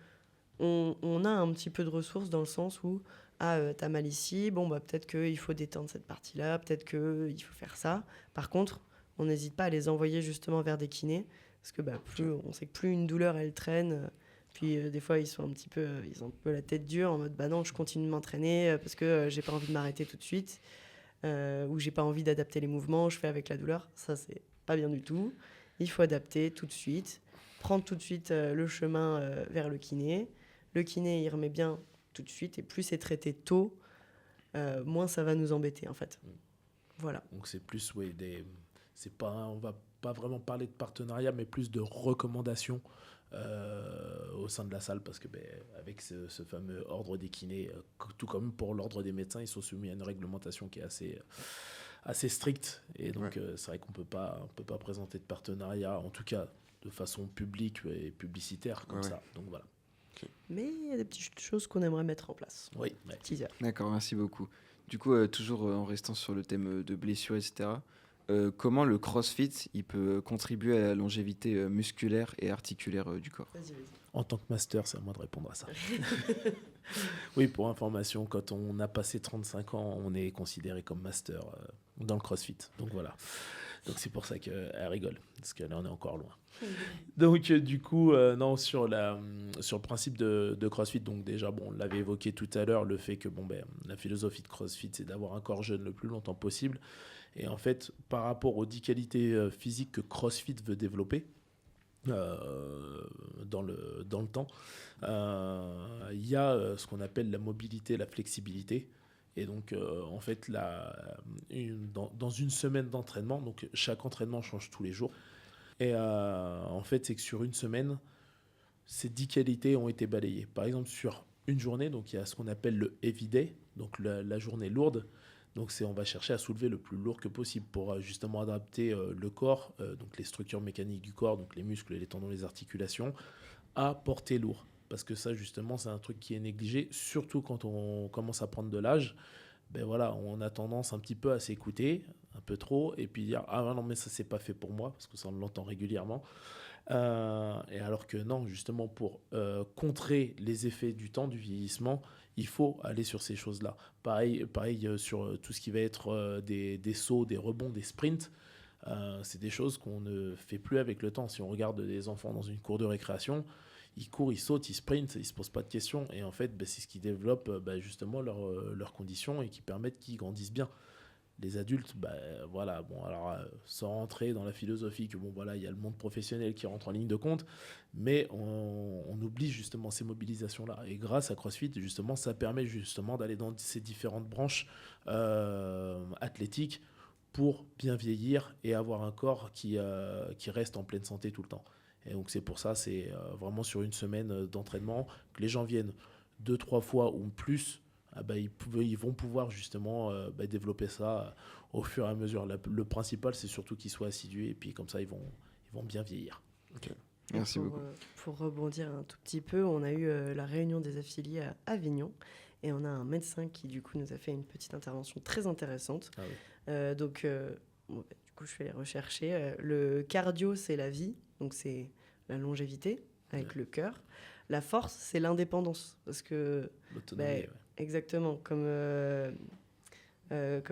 on a un petit peu de ressources dans le sens où t'as mal ici, peut-être qu'il faut détendre cette partie-là, peut-être qu'il faut faire ça. Par contre, on n'hésite pas à les envoyer justement vers des kinés, parce que on sait que plus une douleur elle traîne, puis des fois ils ont un peu la tête dure en mode non, je continue de m'entraîner parce que j'ai pas envie de m'arrêter tout de suite, ou j'ai pas envie d'adapter les mouvements, je fais avec la douleur. Ça, c'est pas bien du tout. Il faut adapter tout de suite, prendre tout de suite le chemin vers le kiné. Le kiné, il remet bien tout de suite, et plus c'est traité tôt, moins ça va nous embêter en fait. Voilà. Donc c'est plus on va pas vraiment parler de partenariat, mais plus de recommandations au sein de la salle, parce que avec ce fameux ordre des kinés, tout comme pour l'ordre des médecins, ils sont soumis à une réglementation qui est assez stricte, et donc c'est vrai qu'on peut pas présenter de partenariat, en tout cas de façon publique et publicitaire comme ça. Donc voilà. Okay. Mais il y a des petites choses qu'on aimerait mettre en place. Oui. Teaser. D'accord, merci beaucoup. Du coup, toujours en restant sur le thème de blessures, etc., comment le CrossFit il peut contribuer à la longévité musculaire et articulaire du corps? Vas-y. En tant que master, c'est à moi de répondre à ça. Oui, pour information, quand on a passé 35 ans, on est considéré comme master dans le CrossFit. Donc voilà. Donc c'est pour ça qu'elle rigole, parce que là on est encore loin. Donc du coup, non, sur le principe de CrossFit, donc déjà, on l'avait évoqué tout à l'heure, le fait que la philosophie de CrossFit, c'est d'avoir un corps jeune le plus longtemps possible. Et en fait, par rapport aux 10 qualités physiques que CrossFit veut développer dans le temps, il y a ce qu'on appelle la mobilité, la flexibilité. Et donc, en fait, dans une semaine d'entraînement, donc chaque entraînement change tous les jours. Et en fait, c'est que sur une semaine, ces 10 qualités ont été balayées. Par exemple, sur une journée, donc il y a ce qu'on appelle le heavy day, donc la journée lourde. Donc on va chercher à soulever le plus lourd que possible pour justement adapter le corps, donc les structures mécaniques du corps, donc les muscles, les tendons, les articulations, à porter lourd. Parce que ça, justement, c'est un truc qui est négligé, surtout quand on commence à prendre de l'âge. Ben voilà, on a tendance un petit peu à s'écouter, un peu trop, et puis dire ah non, mais ça, c'est pas fait pour moi, parce que ça, on l'entend régulièrement. Et alors que non, justement, pour contrer les effets du temps, du vieillissement, il faut aller sur ces choses-là. Pareil sur tout ce qui va être des sauts, des rebonds, des sprints. C'est des choses qu'on ne fait plus avec le temps. Si on regarde des enfants dans une cour de récréation, ils courent, ils sautent, ils sprintent, ils ne se posent pas de questions. Et en fait, c'est ce qui développe justement leurs conditions et qui permettent qu'ils grandissent bien. Les adultes, voilà, bon, alors sans rentrer dans la philosophie que bon, voilà, il y a le monde professionnel qui rentre en ligne de compte, mais on oublie justement ces mobilisations-là. Et grâce à CrossFit, justement, ça permet justement d'aller dans ces différentes branches athlétiques pour bien vieillir et avoir un corps qui reste en pleine santé tout le temps. Et donc c'est pour ça, c'est vraiment sur une semaine d'entraînement que les gens viennent 2-3 fois ou plus. Ils vont pouvoir justement développer ça au fur et à mesure. Le principal, c'est surtout qu'ils soient assidus et puis comme ça, ils vont bien vieillir. Okay. Merci beaucoup. Pour rebondir un tout petit peu, on a eu la réunion des affiliés à Avignon et on a un médecin qui du coup nous a fait une petite intervention très intéressante. Ah oui. Du coup, je vais les rechercher. Le cardio, c'est la vie, donc c'est la longévité avec le cœur. La force, c'est l'indépendance, parce que l'autonomie, exactement, comme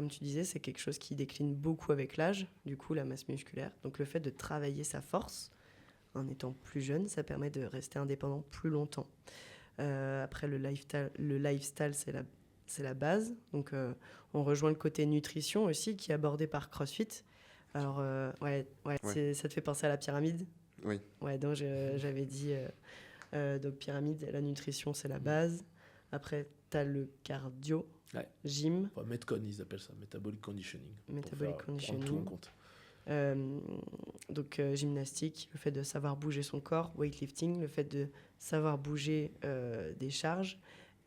tu disais, c'est quelque chose qui décline beaucoup avec l'âge, du coup la masse musculaire. Donc le fait de travailler sa force en étant plus jeune, ça permet de rester indépendant plus longtemps. Après le lifestyle, c'est la base. Donc on rejoint le côté nutrition aussi qui est abordé par CrossFit. Alors ça te fait penser à la pyramide? Oui. Ouais, donc j'avais dit donc pyramide, la nutrition c'est la base. Après t'as le cardio, gym. Enfin, Metcon, ils appellent ça, Metabolic Conditioning. Metabolic Conditioning. Tout en compte. Donc gymnastique, le fait de savoir bouger son corps, weightlifting, le fait de savoir bouger des charges.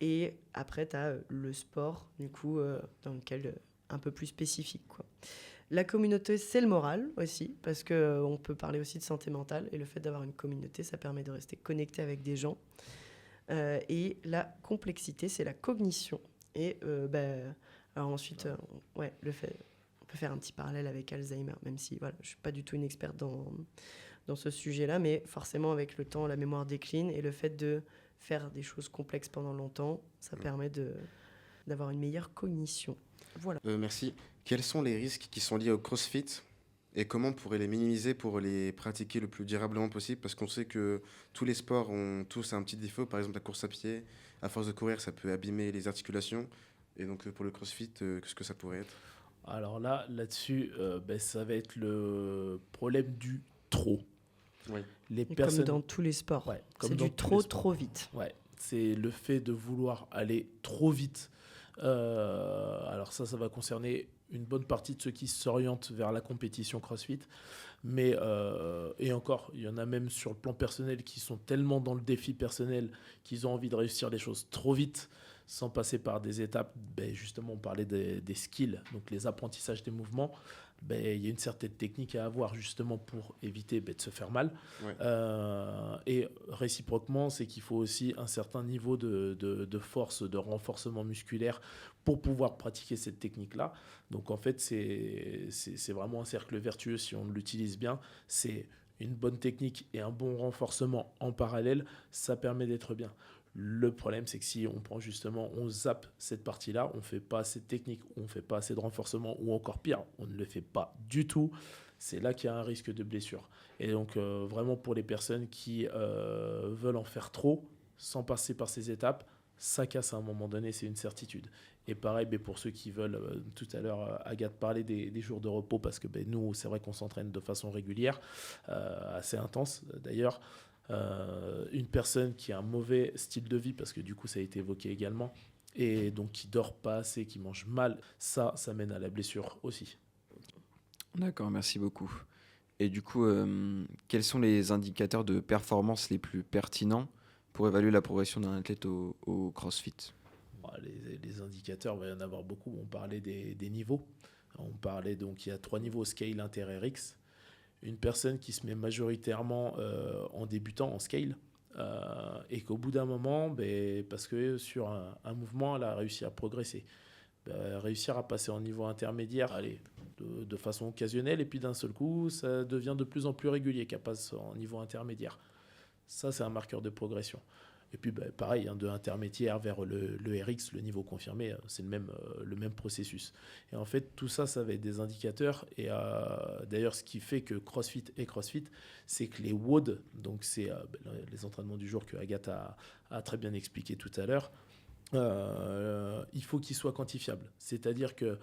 Et après, tu as le sport, du coup, dans lequel un peu plus spécifique, quoi. La communauté, c'est le moral aussi, parce qu'on peut parler aussi de santé mentale. Et le fait d'avoir une communauté, ça permet de rester connecté avec des gens. Et la complexité, c'est la cognition. Et alors ensuite, le fait, on peut faire un petit parallèle avec Alzheimer, même si voilà, je ne suis pas du tout une experte dans ce sujet-là, mais forcément, avec le temps, la mémoire décline. Et le fait de faire des choses complexes pendant longtemps, ça permet d'avoir une meilleure cognition. Voilà. Merci. Quels sont les risques qui sont liés au CrossFit et comment on pourrait les minimiser pour les pratiquer le plus durablement possible? Parce qu'on sait que tous les sports ont tous un petit défaut. Par exemple, la course à pied, à force de courir, ça peut abîmer les articulations. Et donc, pour le CrossFit, qu'est-ce que ça pourrait être? Alors là-dessus, ça va être le problème du trop. Oui. Comme dans tous les sports. Ouais, c'est du trop vite. Ouais, c'est le fait de vouloir aller trop vite. Alors ça va concerner une bonne partie de ceux qui s'orientent vers la compétition CrossFit. Mais, et encore, il y en a même sur le plan personnel qui sont tellement dans le défi personnel qu'ils ont envie de réussir les choses trop vite, sans passer par des étapes. Justement, on parlait des skills, donc les apprentissages des mouvements. Il y a une certaine technique à avoir justement pour éviter de se faire mal. Ouais. Et réciproquement, c'est qu'il faut aussi un certain niveau de force, de renforcement musculaire pour pouvoir pratiquer cette technique-là. Donc en fait, c'est vraiment un cercle vertueux si on l'utilise bien. C'est une bonne technique et un bon renforcement en parallèle, ça permet d'être bien. Le problème, c'est que si on prend justement, on zappe cette partie-là, on ne fait pas assez de technique, on ne fait pas assez de renforcement, ou encore pire, on ne le fait pas du tout, c'est là qu'il y a un risque de blessure. Et donc, vraiment pour les personnes qui veulent en faire trop, sans passer par ces étapes, ça casse à un moment donné, c'est une certitude. Et pareil, pour ceux qui veulent, tout à l'heure, Agathe parlait des jours de repos, parce que nous, c'est vrai qu'on s'entraîne de façon régulière, assez intense d'ailleurs. Une personne qui a un mauvais style de vie, parce que du coup ça a été évoqué également, et donc qui dort pas assez, qui mange mal, ça mène à la blessure aussi. D'accord, merci beaucoup. Et du coup, quels sont les indicateurs de performance les plus pertinents pour évaluer la progression d'un athlète au CrossFit? les indicateurs, il va y en avoir beaucoup. On parlait des niveaux. On parlait donc, il y a 3 niveaux, scale, inter, RX. Une personne qui se met majoritairement en débutant en scale, et qu'au bout d'un moment, parce que sur un mouvement, elle a réussi à progresser, réussir à passer en niveau intermédiaire, allez, de façon occasionnelle, et puis d'un seul coup, ça devient de plus en plus régulier qu'elle passe en niveau intermédiaire. Ça, c'est un marqueur de progression. Et puis, pareil, de intermédiaire vers le RX, le niveau confirmé, c'est le même processus. Et en fait, tout ça, ça va être des indicateurs. Et d'ailleurs, ce qui fait que CrossFit est CrossFit, c'est que les WOD, donc c'est les entraînements du jour que Agathe a très bien expliqué tout à l'heure, il faut qu'ils soient quantifiables. C'est-à-dire que,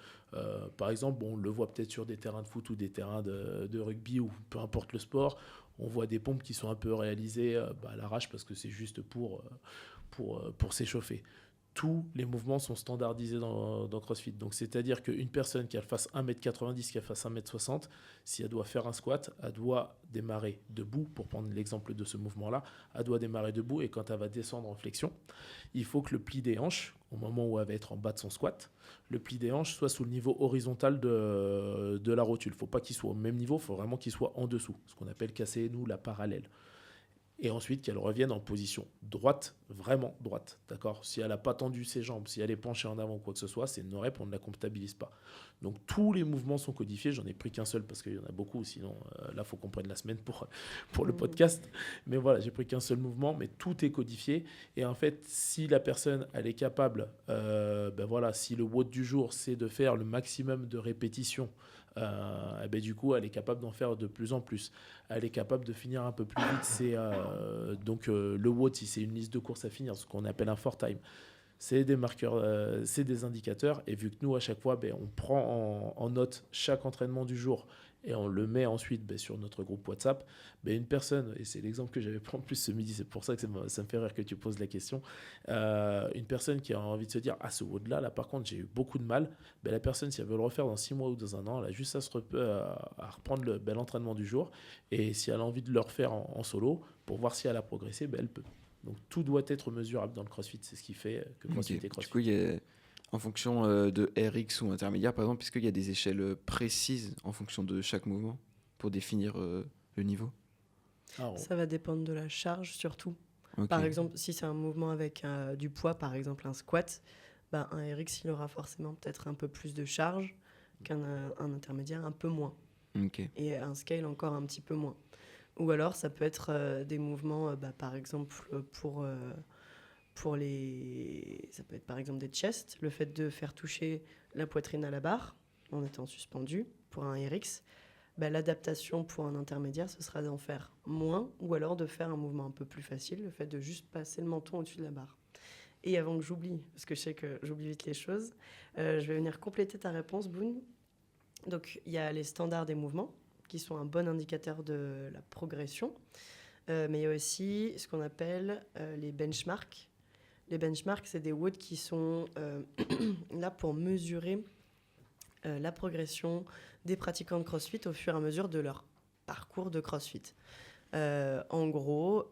par exemple, on le voit peut-être sur des terrains de foot ou des terrains de rugby ou peu importe le sport, on voit des pompes qui sont un peu réalisées à l'arrache parce que c'est juste pour s'échauffer. Tous les mouvements sont standardisés dans CrossFit. Donc, c'est-à-dire qu'une personne qui fasse 1m90, qui fasse 1m60, si elle doit faire un squat, elle doit démarrer debout, pour prendre l'exemple de ce mouvement-là, elle doit démarrer debout et quand elle va descendre en flexion, il faut que le pli des hanches, au moment où elle va être en bas de son squat, le pli des hanches soit sous le niveau horizontal de la rotule. Il ne faut pas qu'il soit au même niveau, il faut vraiment qu'il soit en dessous, ce qu'on appelle casser, nous, la parallèle. Et ensuite qu'elle revienne en position droite, vraiment droite, d'accord ? Si elle n'a pas tendu ses jambes, si elle est penchée en avant ou quoi que ce soit, c'est une rep, on ne la comptabilise pas. Donc tous les mouvements sont codifiés, j'en ai pris qu'un seul parce qu'il y en a beaucoup, sinon là il faut qu'on prenne la semaine pour le podcast. Mais voilà, j'ai pris qu'un seul mouvement, mais tout est codifié. Et en fait, si la personne elle est capable, si le WOD du jour c'est de faire le maximum de répétitions, du coup elle est capable d'en faire de plus en plus, elle est capable de finir un peu plus vite. Le WOD, si c'est une liste de courses à finir, ce qu'on appelle un 4-time, c'est des marqueurs, c'est des indicateurs, et vu que nous à chaque fois on prend en note chaque entraînement du jour et on le met ensuite sur notre groupe WhatsApp, une personne, et c'est l'exemple que j'avais pris en plus ce midi, c'est pour ça que ça me fait rire que tu poses la question, une personne qui a envie de se dire ce WOD là par contre j'ai eu beaucoup de mal, la personne si elle veut le refaire dans 6 mois ou dans un an, elle a juste à reprendre l'entraînement du jour, et si elle a envie de le refaire en solo pour voir si elle a progressé, elle peut. Donc tout doit être mesurable dans le CrossFit, c'est ce qui fait que CrossFit est CrossFit. Du coup, il y a, en fonction de RX ou intermédiaire, par exemple, est-ce qu'il y a des échelles précises en fonction de chaque mouvement pour définir le niveau ? Ça va dépendre de la charge surtout. Okay. Par exemple, si c'est un mouvement avec du poids, par exemple un squat, un RX il aura forcément peut-être un peu plus de charge qu'un intermédiaire un peu moins. Okay. Et un scale encore un petit peu moins. Ou alors, ça peut être des mouvements, par exemple, pour les... Ça peut être par exemple des chests, le fait de faire toucher la poitrine à la barre en étant suspendu pour un RX. L'adaptation pour un intermédiaire, ce sera d'en faire moins ou alors de faire un mouvement un peu plus facile, le fait de juste passer le menton au-dessus de la barre. Et avant que j'oublie, parce que je sais que j'oublie vite les choses, je vais venir compléter ta réponse, Boone. Donc, il y a les standards des mouvements, qui sont un bon indicateur de la progression. Mais il y a aussi ce qu'on appelle les benchmarks. Les benchmarks, c'est des WOD qui sont là pour mesurer la progression des pratiquants de CrossFit au fur et à mesure de leur parcours de CrossFit. En gros,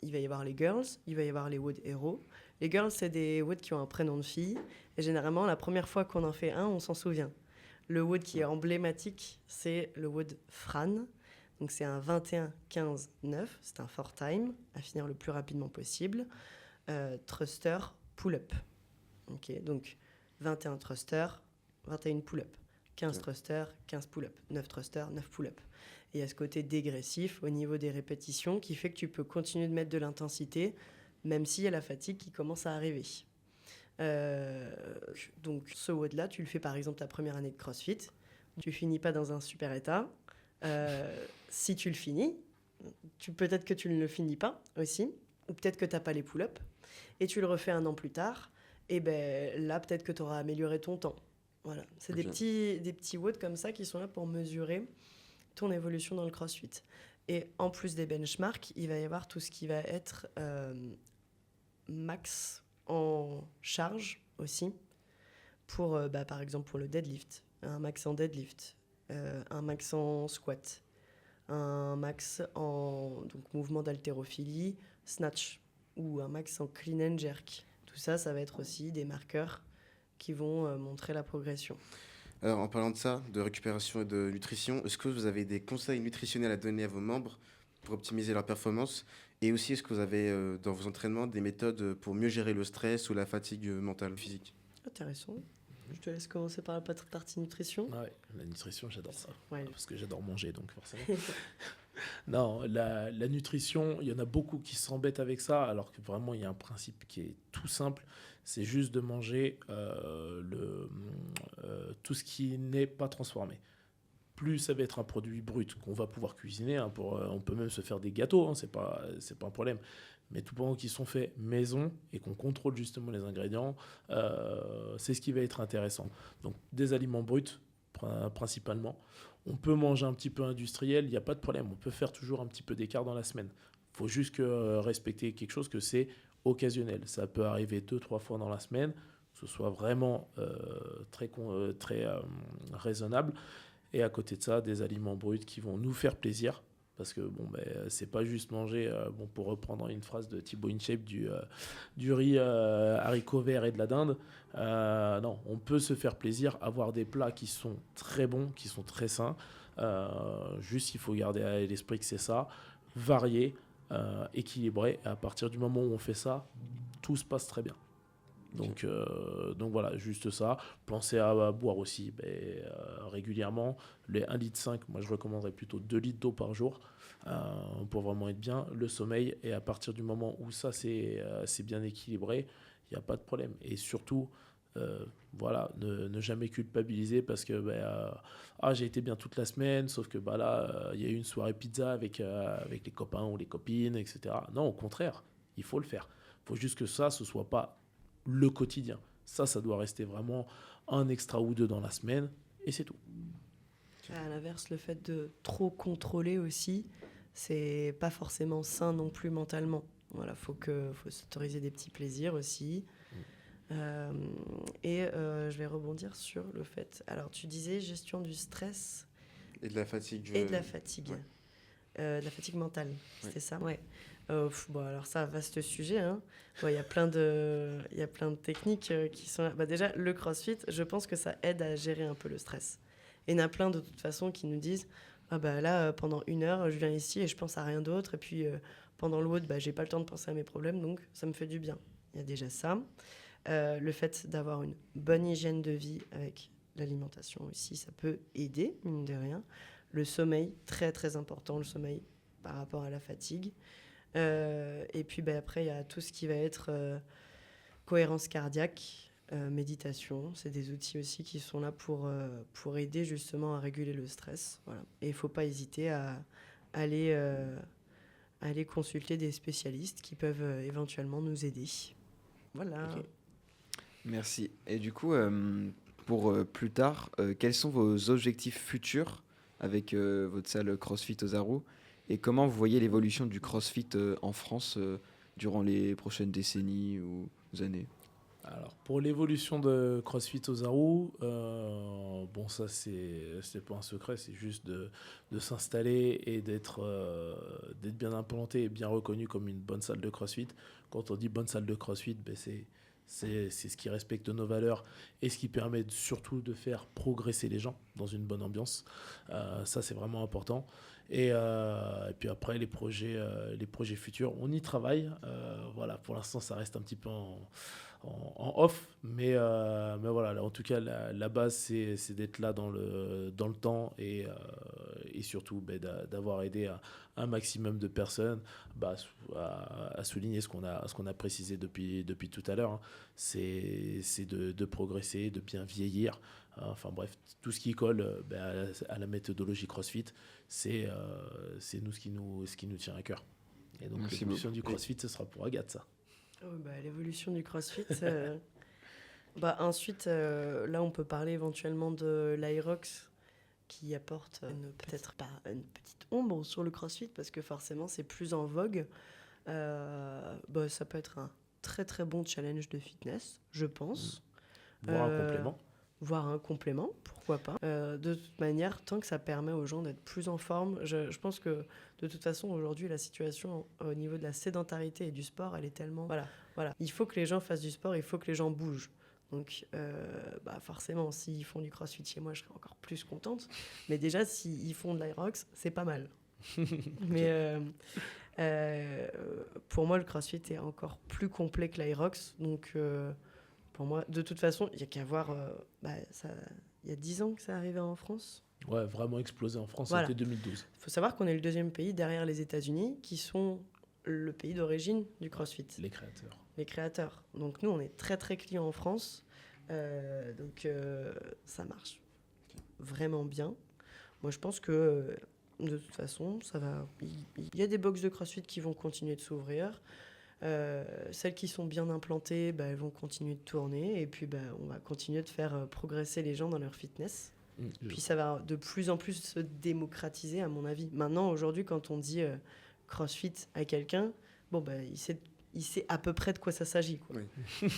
il va y avoir les girls, il va y avoir les WOD héros. Les girls, c'est des WOD qui ont un prénom de fille. Et généralement, la première fois qu'on en fait un, on s'en souvient. Le WOD qui est emblématique, c'est le WOD Fran. Donc, c'est un 21-15-9. C'est un 4-time, à finir le plus rapidement possible. Thruster, pull-up. Okay, donc, 21 thruster, 21 pull-up. 15 thruster, 15 pull-up. 9 thruster, 9 pull-up. Et il y a ce côté dégressif au niveau des répétitions qui fait que tu peux continuer de mettre de l'intensité, même s'il y a la fatigue qui commence à arriver. Donc ce WOD-là, tu le fais par exemple ta première année de CrossFit, tu finis pas dans un super état. Si tu le finis, peut-être que tu ne le finis pas aussi, ou peut-être que tu n'as pas les pull-ups, et tu le refais un an plus tard, et là peut-être que tu auras amélioré ton temps. Voilà. C'est okay. des petits WOD comme ça qui sont là pour mesurer ton évolution dans le CrossFit. Et en plus des benchmarks, il va y avoir tout ce qui va être max en charge aussi, pour, par exemple pour le deadlift, un max en deadlift, un max en squat, un max en mouvement d'haltérophilie, snatch, ou un max en clean and jerk. Tout ça, ça va être aussi des marqueurs qui vont montrer la progression. Alors, en parlant de ça, de récupération et de nutrition, est-ce que vous avez des conseils nutritionnels à donner à vos membres pour optimiser leur performance? Et aussi, est-ce que vous avez dans vos entraînements des méthodes pour mieux gérer le stress ou la fatigue mentale ou physique? Intéressant. Je te laisse commencer par la partie nutrition. Ah ouais, la nutrition, j'adore ça. Ouais. Parce que j'adore manger, donc forcément. Non, la nutrition, il y en a beaucoup qui s'embêtent avec ça, alors que vraiment, il y a un principe qui est tout simple. C'est juste de manger tout ce qui n'est pas transformé. Plus ça va être un produit brut qu'on va pouvoir cuisiner, hein, on peut même se faire des gâteaux, hein, c'est pas un problème. Mais tout pendant qu'ils sont faits maison et qu'on contrôle justement les ingrédients, c'est ce qui va être intéressant. Donc des aliments bruts principalement. On peut manger un petit peu industriel, il n'y a pas de problème. On peut faire toujours un petit peu d'écart dans la semaine. Il faut juste respecter quelque chose que c'est occasionnel. Ça peut arriver 2-3 fois dans la semaine, que ce soit vraiment très raisonnable. Et à côté de ça, des aliments bruts qui vont nous faire plaisir. Parce que c'est pas juste manger, pour reprendre une phrase de Thibaut InShape, du riz, haricots verts et de la dinde. Non, on peut se faire plaisir, avoir des plats qui sont très bons, qui sont très sains. Juste, il faut garder à l'esprit que c'est ça, varié, équilibré. Et à partir du moment où on fait ça, tout se passe très bien. Donc voilà, juste ça. Pensez à boire aussi régulièrement. Les 1,5 litre, moi je recommanderais plutôt 2 litres d'eau par jour pour vraiment être bien. Le sommeil, et à partir du moment où ça c'est bien équilibré, il n'y a pas de problème. Et surtout, ne jamais culpabiliser parce que j'ai été bien toute la semaine, sauf que là, il y a eu une soirée pizza avec les copains ou les copines, etc. Non, au contraire, il faut le faire. Il faut juste que ce soit pas le quotidien. Ça doit rester vraiment un extra ou deux dans la semaine, et c'est tout. À l'inverse, le fait de trop contrôler aussi, c'est pas forcément sain non plus mentalement. Voilà, faut s'autoriser des petits plaisirs aussi. Je vais rebondir sur le fait. Alors, tu disais gestion du stress Et de la fatigue. et de la fatigue. Ouais. De la fatigue mentale, c'était ça? Ouais. Alors ça, vaste sujet, hein. Il y a plein de techniques qui sont là. Déjà, le CrossFit, je pense que ça aide à gérer un peu le stress. Et il y en a plein de toute façon qui nous disent pendant 1 heure, je viens ici et je pense à rien d'autre. Et puis pendant l'autre, j'ai pas le temps de penser à mes problèmes, donc ça me fait du bien. Il y a déjà ça. Le fait d'avoir une bonne hygiène de vie avec l'alimentation aussi, ça peut aider, mine de rien. Le sommeil, très très important, le sommeil par rapport à la fatigue. Et puis après, il y a tout ce qui va être cohérence cardiaque, méditation. C'est des outils aussi qui sont là pour aider justement à réguler le stress. Voilà. Et il ne faut pas hésiter à aller consulter des spécialistes qui peuvent éventuellement nous aider. Voilà. Okay. Merci. Et du coup, pour plus tard, quels sont vos objectifs futurs avec votre salle CrossFit Ozaru, et comment vous voyez l'évolution du CrossFit en France durant les prochaines décennies ou années? Alors, pour l'évolution de CrossFit Ozaru, ça c'est pas un secret, c'est juste de s'installer et d'être bien implanté et bien reconnu comme une bonne salle de CrossFit. Quand on dit bonne salle de CrossFit, c'est ce qui respecte nos valeurs et ce qui permet surtout de faire progresser les gens dans une bonne ambiance. Ça, c'est vraiment important. Et puis après, les projets futurs, on y travaille. Pour l'instant, ça reste un petit peu en off, mais voilà, là, en tout cas, la base, c'est d'être là dans le temps et surtout d'avoir aidé un maximum de personnes à souligner ce qu'on a précisé depuis tout à l'heure, hein. C'est de progresser, de bien vieillir. Enfin bref, tout ce qui colle à la méthodologie CrossFit, c'est ce qui nous tient à cœur. Et donc l'évolution du CrossFit, ce sera pour Agathe, ça. L'évolution du CrossFit. Ensuite, là, on peut parler éventuellement de l'Aerox qui apporte peut-être pas une petite ombre sur le CrossFit parce que forcément, c'est plus en vogue. Ça peut être un très très bon challenge de fitness, je pense. Voire un complément. voire un complément, pourquoi pas. De toute manière, tant que ça permet aux gens d'être plus en forme, je pense que de toute façon, aujourd'hui, la situation au niveau de la sédentarité et du sport, elle est tellement... Voilà. Il faut que les gens fassent du sport, il faut que les gens bougent. Donc, forcément, s'ils font du crossfit chez moi, je serais encore plus contente. Mais déjà, s'ils font de l'Aerox, c'est pas mal. Mais pour moi, le crossfit est encore plus complet que l'Aerox. Donc, pour moi, de toute façon, il n'y a qu'à voir... il y a 10 ans que ça arrivait en France. Ouais, vraiment explosé en France, Voilà. c'était 2012. Il faut savoir qu'on est le deuxième pays derrière les États-Unis qui sont le pays d'origine du CrossFit. Les créateurs. Donc nous, on est très très clients en France. Donc ça marche vraiment bien. Moi, je pense que de toute façon, ça va. Il y a des box de CrossFit qui vont continuer de s'ouvrir. Celles qui sont bien implantées, elles vont continuer de tourner. Et puis, on va continuer de faire progresser les gens dans leur fitness. Puis ça va de plus en plus se démocratiser, à mon avis. Maintenant, aujourd'hui, quand on dit CrossFit à quelqu'un, il sait à peu près de quoi ça s'agit, quoi. Oui.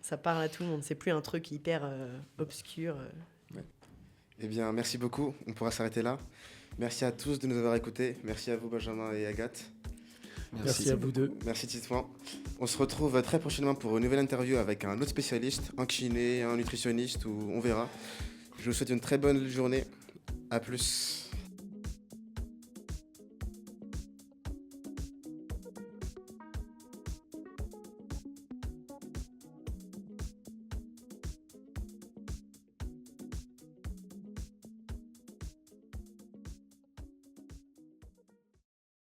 Ça parle à tout le monde. C'est plus un truc hyper obscur. Ouais. Eh bien, merci beaucoup. On pourra s'arrêter là. Merci à tous de nous avoir écoutés. Merci à vous, Benjamin et Agathe. Merci à vous deux. Merci Titouan. On se retrouve très prochainement pour une nouvelle interview avec un autre spécialiste, un kiné, un nutritionniste, ou on verra. Je vous souhaite une très bonne journée. À plus.